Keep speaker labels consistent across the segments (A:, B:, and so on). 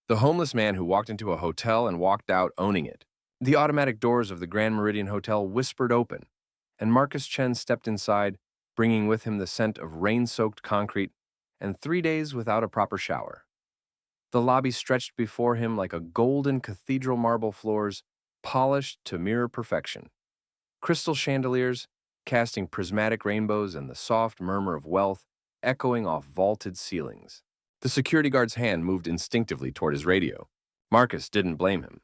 A: The homeless man who walked into a hotel and walked out owning it. The automatic doors of the Grand Meridian Hotel whispered open, and Marcus Chen stepped inside, bringing with him the scent of rain-soaked concrete and 3 days without a proper shower. The lobby stretched before him like a golden cathedral marble floors, polished to mirror perfection. Crystal chandeliers, casting prismatic rainbows and the soft murmur of wealth echoing off vaulted ceilings. The security guard's hand moved instinctively toward his radio. Marcus didn't blame him.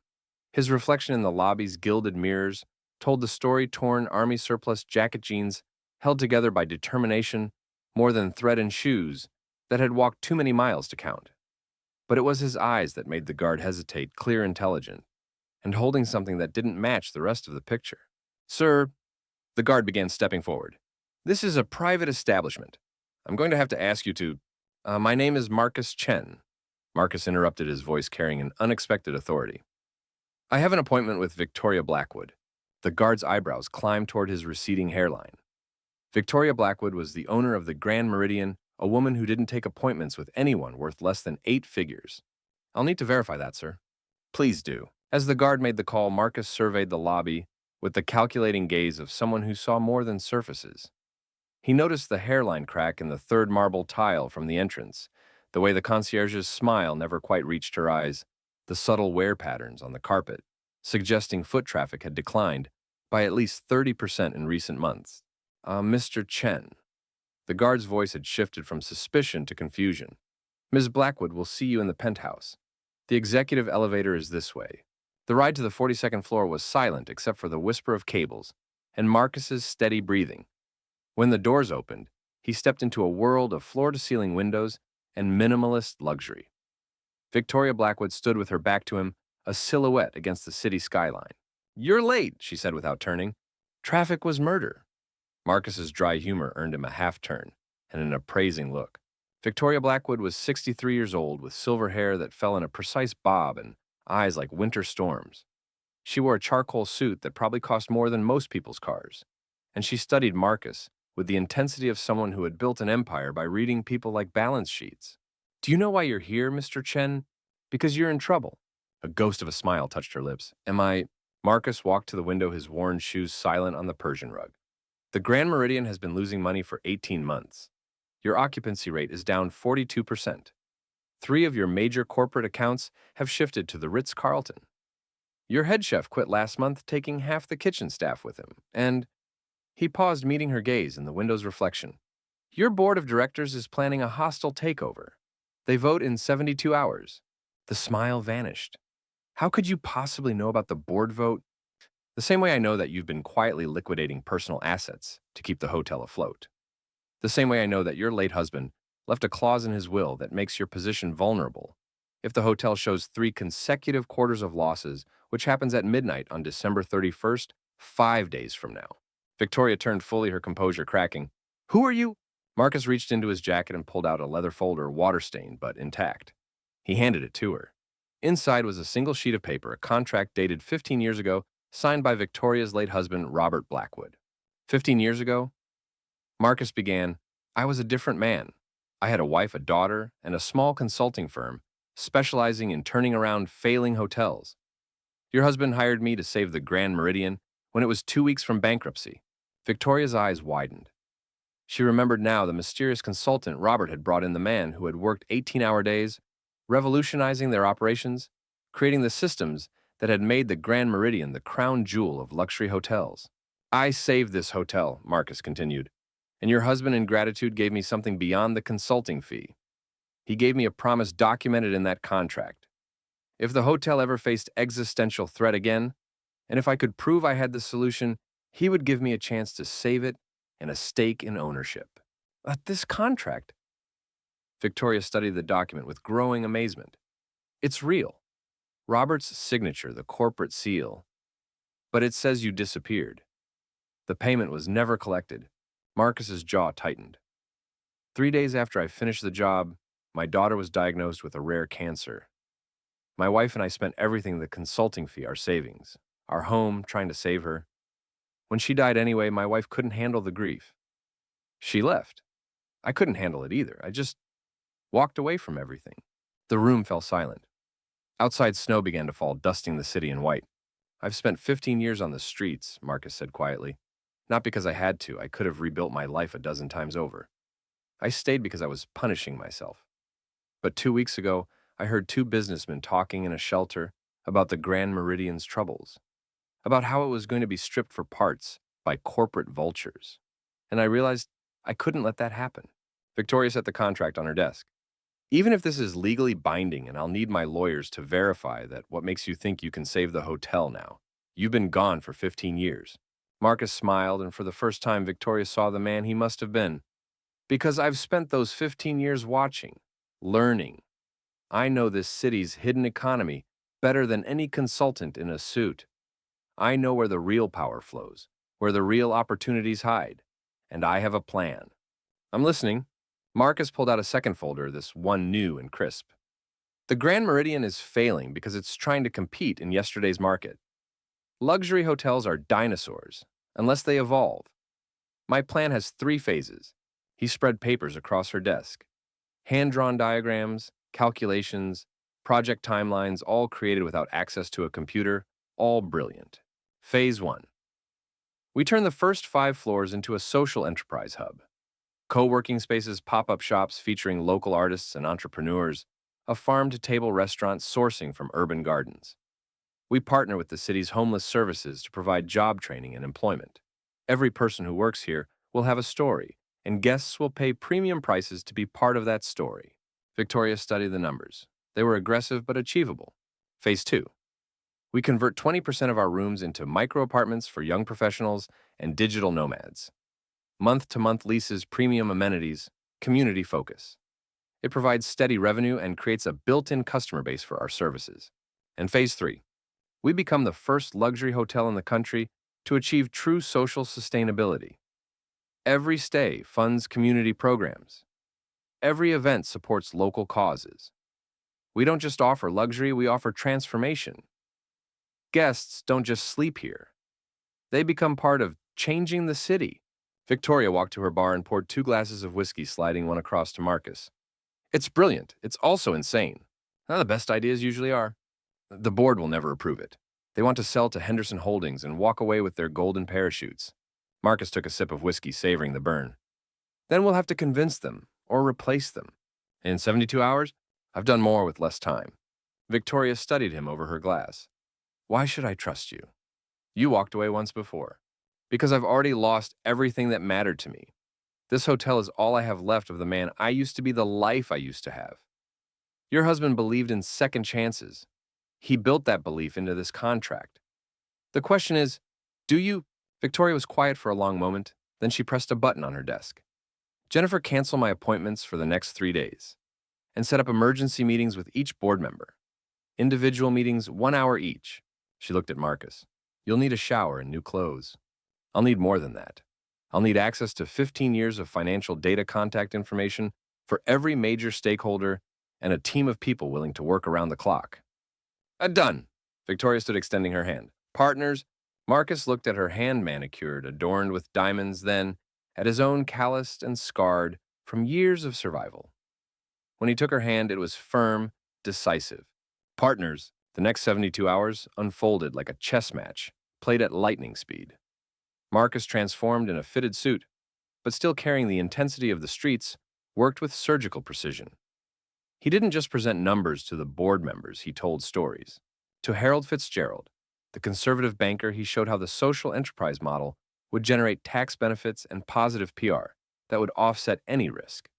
A: His reflection in the lobby's gilded mirrors told the story-torn army surplus jacket jeans held together by determination more than thread and shoes that had walked too many miles to count. But it was his eyes that made the guard hesitate, clear, intelligent, and holding something that didn't match the rest of the picture. "Sir," the guard began stepping forward. "This is a private establishment. I'm going to have to ask you to... my name is Marcus Chen." Marcus interrupted, his voice carrying an unexpected authority. "I have an appointment with Victoria Blackwood." The guard's eyebrows climbed toward his receding hairline. Victoria Blackwood was the owner of the Grand Meridian, a woman who didn't take appointments with anyone worth less than 8 figures. "I'll need to verify that, sir." "Please do." As the guard made the call, Marcus surveyed the lobby with the calculating gaze of someone who saw more than surfaces. He noticed the hairline crack in the third marble tile from the entrance, the way the concierge's smile never quite reached her eyes, the subtle wear patterns on the carpet, suggesting foot traffic had declined by at least 30% in recent months. Mr. Chen." The guard's voice had shifted from suspicion to confusion. "Ms. Blackwood will see you in the penthouse. The executive elevator is this way." The ride to the 42nd floor was silent except for the whisper of cables and Marcus's steady breathing. When the doors opened, he stepped into a world of floor-to-ceiling windows and minimalist luxury. Victoria Blackwood stood with her back to him, a silhouette against the city skyline. "You're late," she said without turning. "Traffic was murder." Marcus's dry humor earned him a half-turn and an appraising look. Victoria Blackwood was 63 years old, with silver hair that fell in a precise bob and eyes like winter storms. She wore a charcoal suit that probably cost more than most people's cars, and she studied Marcus with the intensity of someone who had built an empire by reading people like balance sheets. "Do you know why you're here, Mr. Chen? Because you're in trouble." A ghost of a smile touched her lips. "Am I—" Marcus walked to the window, his worn shoes silent on the Persian rug. "The Grand Meridian has been losing money for 18 months. Your occupancy rate is down 42%. 3 of your major corporate accounts have shifted to the Ritz-Carlton. Your head chef quit last month, taking half the kitchen staff with him. And..." He paused, meeting her gaze in the window's reflection. "Your board of directors is planning a hostile takeover. They vote in 72 hours. The smile vanished. "How could you possibly know about the board vote?" "The same way I know that you've been quietly liquidating personal assets to keep the hotel afloat. The same way I know that your late husband left a clause in his will that makes your position vulnerable if the hotel shows 3 consecutive quarters of losses, which happens at midnight on December 31st, 5 days from now." Victoria turned fully, her composure cracking. "Who are you?" Marcus reached into his jacket and pulled out a leather folder, water-stained but intact. He handed it to her. Inside was a single sheet of paper, a contract dated 15 years ago, signed by Victoria's late husband, Robert Blackwood. 15 years ago? Marcus began, "I was a different man. I had a wife, a daughter, and a small consulting firm specializing in turning around failing hotels. Your husband hired me to save the Grand Meridian when it was 2 weeks from bankruptcy." Victoria's eyes widened. She remembered now the mysterious consultant Robert had brought in, the man who had worked 18-hour days, revolutionizing their operations, creating the systems that had made the Grand Meridian the crown jewel of luxury hotels. "I saved this hotel," Marcus continued, "and your husband in gratitude gave me something beyond the consulting fee. He gave me a promise documented in that contract. If the hotel ever faced existential threat again, and if I could prove I had the solution, he would give me a chance to save it and a stake in ownership." This contract?" Victoria studied the document with growing amazement. "It's real. Robert's signature, the corporate seal. But it says you disappeared. The payment was never collected." Marcus's jaw tightened. 3 days after I finished the job, my daughter was diagnosed with a rare cancer. My wife and I spent everything, the consulting fee, our savings, our home, trying to save her. When she died anyway, my wife couldn't handle the grief. She left. I couldn't handle it either. I just walked away from everything." The room fell silent. Outside, snow began to fall, dusting the city in white. I've spent 15 years on the streets, Marcus said quietly. Not because I had to, I could have rebuilt my life a dozen times over. I stayed because I was punishing myself. But 2 weeks ago, I heard two businessmen talking in a shelter about the Grand Meridian's troubles, about how it was going to be stripped for parts by corporate vultures. And I realized I couldn't let that happen. Victoria set the contract on her desk. Even if this is legally binding and I'll need my lawyers to verify that, what makes you think you can save the hotel now? You've been gone for 15 years. Marcus smiled, and for the first time, Victoria saw the man he must have been. Because I've spent those 15 years watching, learning. I know this city's hidden economy better than any consultant in a suit. I know where the real power flows, where the real opportunities hide. And I have a plan. I'm listening. Marcus pulled out a second folder, this one new and crisp. The Grand Meridian is failing because it's trying to compete in yesterday's market. Luxury hotels are dinosaurs, unless they evolve. My plan has 3 phases. He spread papers across her desk. Hand-drawn diagrams, calculations, project timelines, all created without access to a computer, all brilliant. Phase 1. We turn the first 5 floors into a social enterprise hub. Co-working spaces, pop-up shops featuring local artists and entrepreneurs, a farm-to-table restaurant sourcing from urban gardens. We partner with the city's homeless services to provide job training and employment. Every person who works here will have a story, and guests will pay premium prices to be part of that story. Victoria studied the numbers. They were aggressive but achievable. Phase 2. We convert 20% of our rooms into micro-apartments for young professionals and digital nomads. Month-to-month leases, premium amenities, community focus. It provides steady revenue and creates a built-in customer base for our services. And Phase 3. We become the first luxury hotel in the country to achieve true social sustainability. Every stay funds community programs. Every event supports local causes. We don't just offer luxury, we offer transformation. Guests don't just sleep here. They become part of changing the city. Victoria walked to her bar and poured 2 glasses of whiskey, sliding one across to Marcus. It's brilliant. It's also insane. Now, the best ideas usually are. The board will never approve it. They want to sell to Henderson Holdings and walk away with their golden parachutes. Marcus took a sip of whiskey, savoring the burn. Then we'll have to convince them or replace them. In 72 hours, I've done more with less time. Victoria studied him over her glass. Why should I trust you? You walked away once before. Because I've already lost everything that mattered to me. This hotel is all I have left of the man I used to be, the life I used to have. Your husband believed in second chances. He built that belief into this contract. The question is, do you? Victoria was quiet for a long moment, then she pressed a button on her desk. Jennifer, cancel my appointments for the next 3 days and set up emergency meetings with each board member. Individual meetings, 1 hour each. She looked at Marcus. You'll need a shower and new clothes. I'll need more than that. I'll need access to 15 years of financial data contact information for every major stakeholder and a team of people willing to work around the clock. Done. Victoria stood extending her hand. Partners. Marcus looked at her hand, manicured, adorned with diamonds, then at his own, calloused and scarred from years of survival. When he took her hand, it was firm, decisive. Partners. The next 72 hours unfolded like a chess match, played at lightning speed. Marcus, transformed in a fitted suit, but still carrying the intensity of the streets, worked with surgical precision. He didn't just present numbers to the board members, he told stories. To Harold Fitzgerald, the conservative banker, he showed how the social enterprise model would generate tax benefits and positive PR that would offset any risk.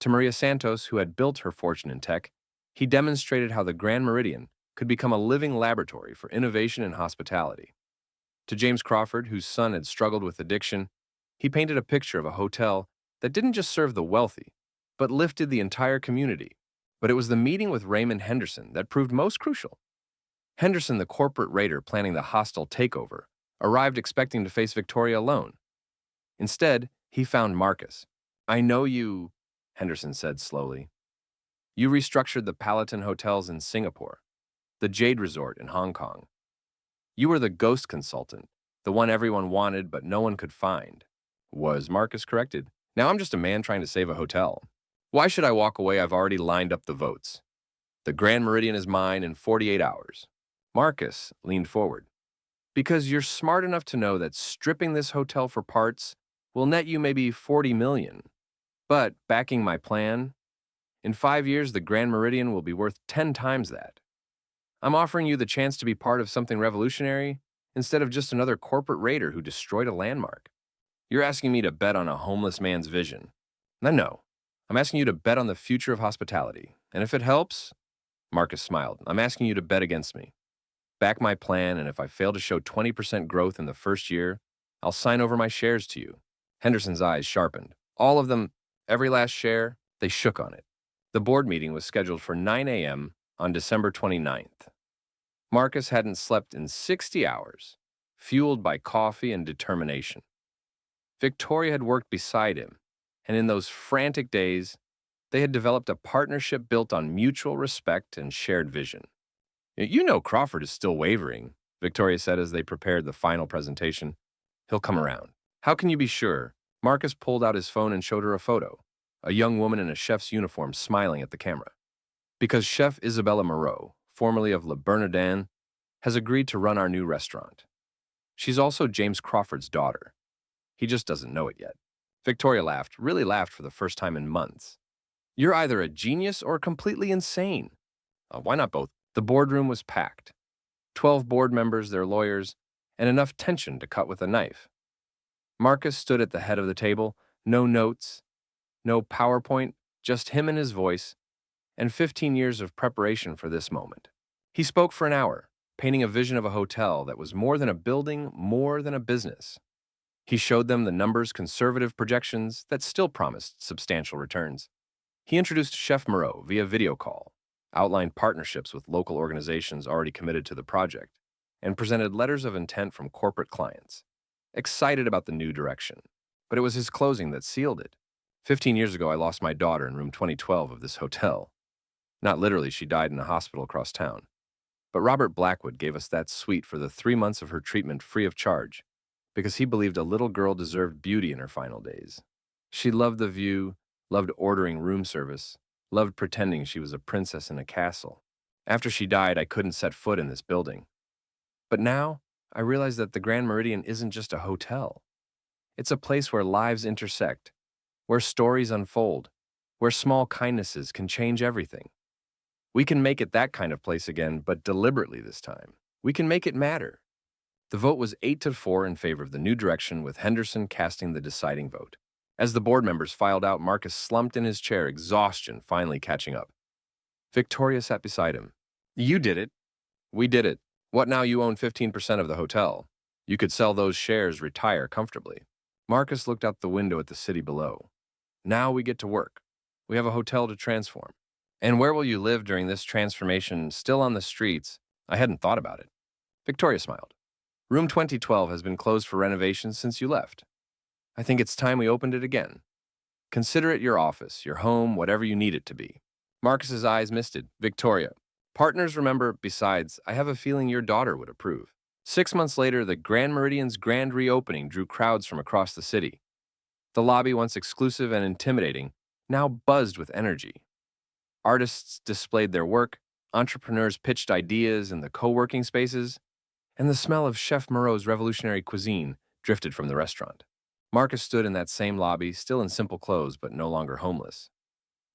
A: To Maria Santos, who had built her fortune in tech, he demonstrated how the Grand Meridian could become a living laboratory for innovation and hospitality. To James Crawford, whose son had struggled with addiction, he painted a picture of a hotel that didn't just serve the wealthy, but lifted the entire community. But it was the meeting with Raymond Henderson that proved most crucial. Henderson, the corporate raider planning the hostile takeover, arrived expecting to face Victoria alone. Instead, he found Marcus. I know you, Henderson said slowly. You restructured the Palatin hotels in Singapore, the Jade Resort in Hong Kong. You were the ghost consultant, the one everyone wanted but no one could find. Was Marcus corrected? Now I'm just a man trying to save a hotel. Why should I walk away? I've already lined up the votes. The Grand Meridian is mine in 48 hours. Marcus leaned forward. Because you're smart enough to know that stripping this hotel for parts will net you maybe 40 million. But backing my plan, in 5 years the Grand Meridian will be worth 10 times that. I'm offering you the chance to be part of something revolutionary instead of just another corporate raider who destroyed a landmark. You're asking me to bet on a homeless man's vision. No. I'm asking you to bet on the future of hospitality. And if it helps, Marcus smiled, I'm asking you to bet against me. Back my plan, and if I fail to show 20% growth in the first year, I'll sign over my shares to you. Henderson's eyes sharpened. All of them, every last share, they shook on it. The board meeting was scheduled for 9 a.m. on December 29th. Marcus hadn't slept in 60 hours, fueled by coffee and determination. Victoria had worked beside him, and in those frantic days, they had developed a partnership built on mutual respect and shared vision. You know Crawford is still wavering, Victoria said as they prepared the final presentation. He'll come around. How can you be sure? Marcus pulled out his phone and showed her a photo, a young woman in a chef's uniform smiling at the camera. Because Chef Isabella Moreau, formerly of Le Bernardin, has agreed to run our new restaurant. She's also James Crawford's daughter. He just doesn't know it yet. Victoria laughed, really laughed for the first time in months. You're either a genius or completely insane. Why not both? The boardroom was packed. 12 board members, their lawyers, and enough tension to cut with a knife. Marcus stood at the head of the table, no notes, no PowerPoint, just him and his voice, and 15 years of preparation for this moment. He spoke for an hour, painting a vision of a hotel that was more than a building, more than a business. He showed them the numbers, conservative projections that still promised substantial returns. He introduced Chef Moreau via video call, outlined partnerships with local organizations already committed to the project, and presented letters of intent from corporate clients, excited about the new direction. But it was his closing that sealed it. 15 years ago, I lost my daughter in room 2012 of this hotel. Not literally, she died in a hospital across town. But Robert Blackwood gave us that suite for the 3 months of her treatment free of charge, because he believed a little girl deserved beauty in her final days. She loved the view, loved ordering room service, loved pretending she was a princess in a castle. After she died, I couldn't set foot in this building. But now, I realize that the Grand Meridian isn't just a hotel. It's a place where lives intersect, where stories unfold, where small kindnesses can change everything. We can make it that kind of place again, but deliberately this time. We can make it matter. The vote was 8-4 in favor of the new direction, with Henderson casting the deciding vote. As the board members filed out, Marcus slumped in his chair, exhaustion finally catching up. Victoria sat beside him. You did it. We did it. What now? You own 15% of the hotel. You could sell those shares, retire comfortably. Marcus looked out the window at the city below. Now we get to work. We have a hotel to transform. And where will you live during this transformation? Still on the streets? I hadn't thought about it. Victoria smiled. Room 2012 has been closed for renovations since you left. I think it's time we opened it again. Consider it your office, your home, whatever you need it to be. Marcus's eyes misted. Victoria. Partners, remember, besides, I have a feeling your daughter would approve. 6 months later, the Grand Meridian's grand reopening drew crowds from across the city. The lobby, once exclusive and intimidating, now buzzed with energy. Artists displayed their work, entrepreneurs pitched ideas in the co-working spaces, and the smell of Chef Moreau's revolutionary cuisine drifted from the restaurant. Marcus stood in that same lobby, still in simple clothes but no longer homeless,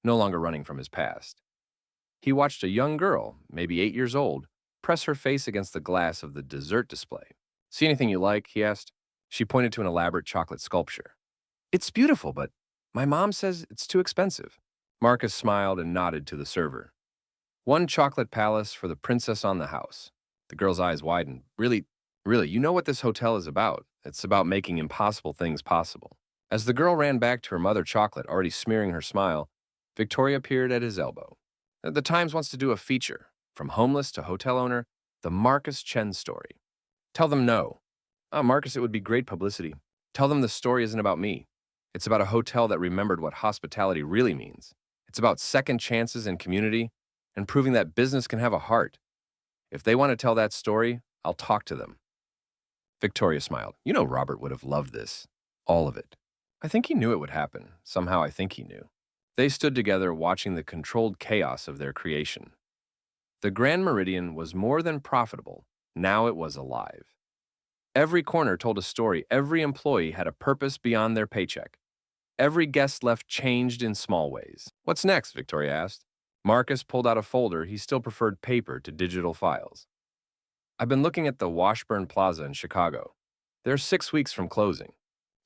A: no longer running from his past. He watched a young girl, maybe 8 years old, press her face against the glass of the dessert display. See anything you like? He asked. She pointed to an elaborate chocolate sculpture. It's beautiful, but my mom says it's too expensive. Marcus smiled and nodded to the server. 1 chocolate palace for the princess on the house. The girl's eyes widened. Really, you know what this hotel is about. It's about making impossible things possible. As the girl ran back to her mother chocolate, already smearing her smile, Victoria appeared at his elbow. The Times wants to do a feature, from homeless to hotel owner, the Marcus Chen story. Tell them no. Marcus, it would be great publicity. Tell them the story isn't about me. It's about a hotel that remembered what hospitality really means. It's about second chances in community and proving that business can have a heart. If they want to tell that story, I'll talk to them. Victoria smiled. You know Robert would have loved this. All of it. I think he knew it would happen. Somehow I think he knew. They stood together watching the controlled chaos of their creation. The Grand Meridian was more than profitable. Now it was alive. Every corner told a story. Every employee had a purpose beyond their paycheck. Every guest left changed in small ways. What's next? Victoria asked. Marcus pulled out a folder. He still preferred paper to digital files. I've been looking at the Washburn Plaza in Chicago. They're 6 weeks from closing.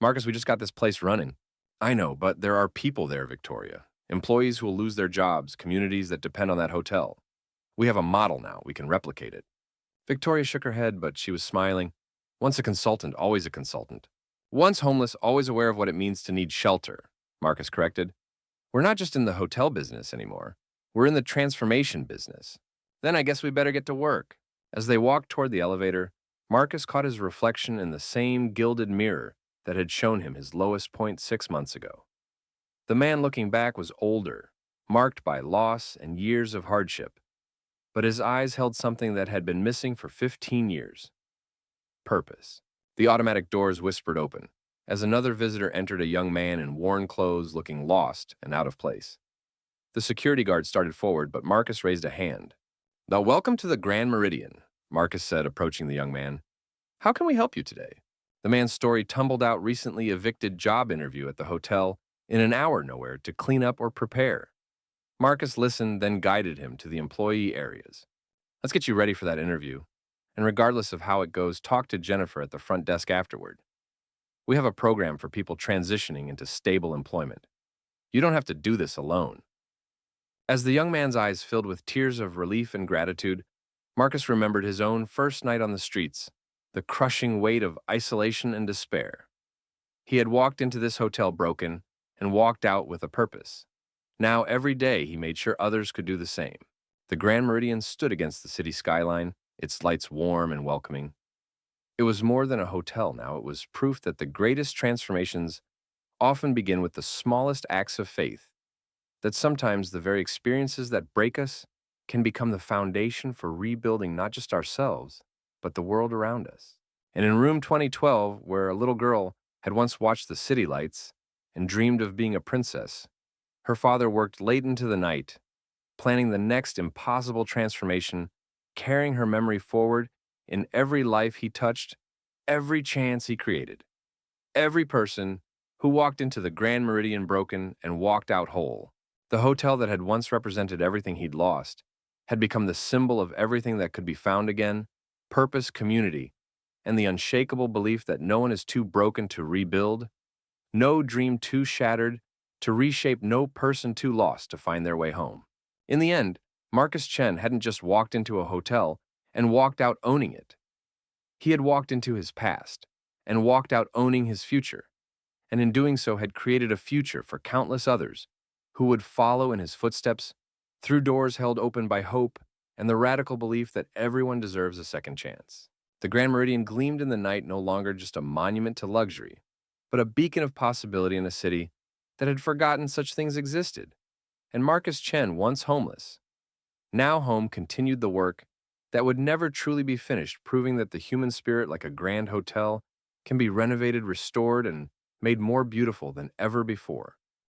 A: Marcus, we just got this place running. I know, but there are people there, Victoria. Employees who will lose their jobs, communities that depend on that hotel. We have a model now. We can replicate it. Victoria shook her head, but she was smiling. Once a consultant, always a consultant. Once homeless, always aware of what it means to need shelter, Marcus corrected. We're not just in the hotel business anymore. We're in the transformation business. Then I guess we better get to work. As they walked toward the elevator, Marcus caught his reflection in the same gilded mirror that had shown him his lowest point 6 months ago. The man looking back was older, marked by loss and years of hardship, but his eyes held something that had been missing for 15 years. Purpose. The automatic doors whispered open, as another visitor entered, a young man in worn clothes looking lost and out of place. The security guard started forward, but Marcus raised a hand. Now, welcome to the Grand Meridian, Marcus said, approaching the young man. How can we help you today? The man's story tumbled out: recently evicted job interview at the hotel, in an hour nowhere to clean up or prepare. Marcus listened, then guided him to the employee areas. Let's get you ready for that interview. And regardless of how it goes, talk to Jennifer at the front desk afterward. We have a program for people transitioning into stable employment. You don't have to do this alone. As the young man's eyes filled with tears of relief and gratitude, Marcus remembered his own first night on the streets, the crushing weight of isolation and despair. He had walked into this hotel broken and walked out with a purpose. Now, every day, he made sure others could do the same. The Grand Meridian stood against the city skyline, its lights warm and welcoming. It was more than a hotel now. It was proof that the greatest transformations often begin with the smallest acts of faith, that sometimes the very experiences that break us can become the foundation for rebuilding not just ourselves, but the world around us. And in room 2012, where a little girl had once watched the city lights and dreamed of being a princess, her father worked late into the night, planning the next impossible transformation, carrying her memory forward in every life he touched, every chance he created. Every person who walked into the Grand Meridian broken and walked out whole. The hotel that had once represented everything he'd lost had become the symbol of everything that could be found again: purpose, community, and the unshakable belief that no one is too broken to rebuild, no dream too shattered to reshape, no person too lost to find their way home. In the end, Marcus Chen hadn't just walked into a hotel and walked out owning it. He had walked into his past and walked out owning his future, and in doing so had created a future for countless others who would follow in his footsteps through doors held open by hope and the radical belief that everyone deserves a second chance. The Grand Meridian gleamed in the night, no longer just a monument to luxury, but a beacon of possibility in a city that had forgotten such things existed. And Marcus Chen, once homeless, now home, continued the work that would never truly be finished, proving that the human spirit, like a grand hotel, can be renovated, restored, and made more beautiful than ever before.